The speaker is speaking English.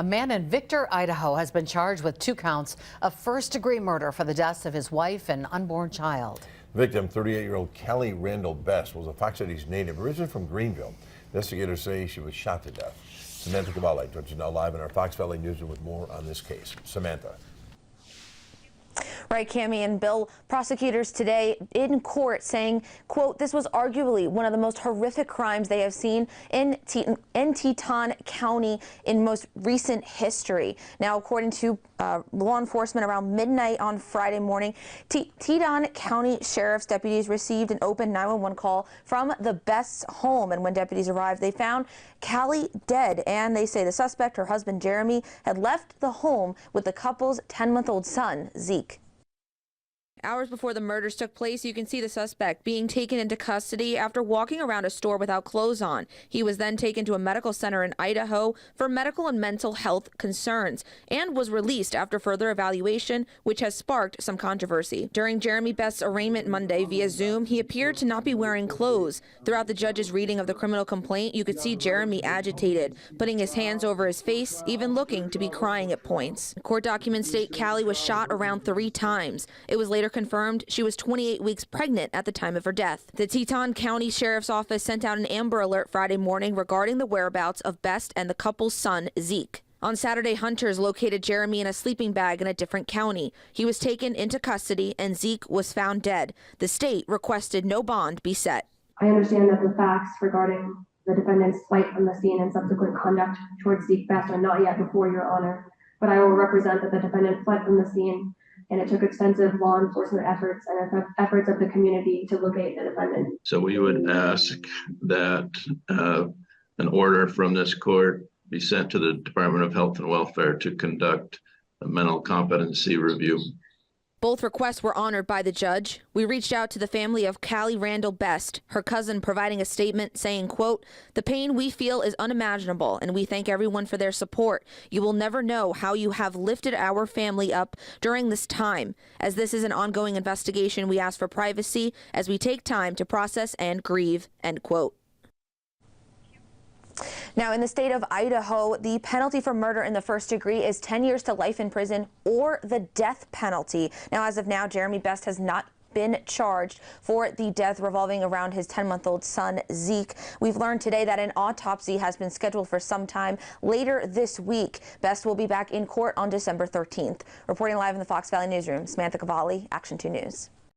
A man in Victor, Idaho has been charged with 2 counts of first-degree murder for the deaths of his wife and unborn child. Victim, 38-year-old Callie Randall Best, was a Fox Cities native, originally from Greenville. Investigators say she was shot to death. Samantha Cavalli joins us now live in our Fox Valley newsroom with more on this case. Samantha. Right, Cammie and Bill, prosecutors today in court saying, quote, this was arguably one of the most horrific crimes they have seen in Teton County in most recent history. Now, according to law enforcement, around midnight on Friday morning, Teton County Sheriff's deputies received an open 911 call from the Best's home. And when deputies arrived, they found Callie dead. And they say the suspect, her husband Jeremy, had left the home with the couple's 10-month-old son, Zeke. Hours before the murders took place, you can see the suspect being taken into custody after walking around a store without clothes on. He was then taken to a medical center in Idaho for medical and mental health concerns and was released after further evaluation, which has sparked some controversy. During Jeremy Best's arraignment Monday via Zoom, he appeared to not be wearing clothes. Throughout the judge's reading of the criminal complaint, you could see Jeremy agitated, putting his hands over his face, even looking to be crying at points. Court documents state Callie was shot around 3 times. It was later confirmed she was 28 weeks pregnant at the time of her death. The Teton County Sheriff's Office sent out an Amber Alert Friday morning regarding the whereabouts of Best and the couple's son, Zeke. On Saturday, hunters located Jeremy in a sleeping bag in a different county. He was taken into custody and Zeke was found dead. The state requested no bond be set. I understand that the facts regarding the defendant's flight from the scene and subsequent conduct towards Zeke Best are not yet before Your Honor, but I will represent that the defendant fled from the scene, and it took extensive law enforcement efforts and efforts of the community to locate the defendant. So we would ask that an order from this court be sent to the Department of Health and Welfare to conduct a mental competency review. Both requests were honored by the judge. We reached out to the family of Callie Randall Best, her cousin providing a statement saying, quote, the pain we feel is unimaginable and we thank everyone for their support. You will never know how you have lifted our family up during this time. As this is an ongoing investigation, we ask for privacy as we take time to process and grieve, end quote. Now, in the state of Idaho, the penalty for murder in the first degree is 10 years to life in prison or the death penalty. Now, as of now, Jeremy Best has not been charged for the death revolving around his 10-month-old son, Zeke. We've learned today that an autopsy has been scheduled for some time later this week. Best will be back in court on December 13th. Reporting live in the Fox Valley newsroom, Samantha Cavalli, Action 2 News.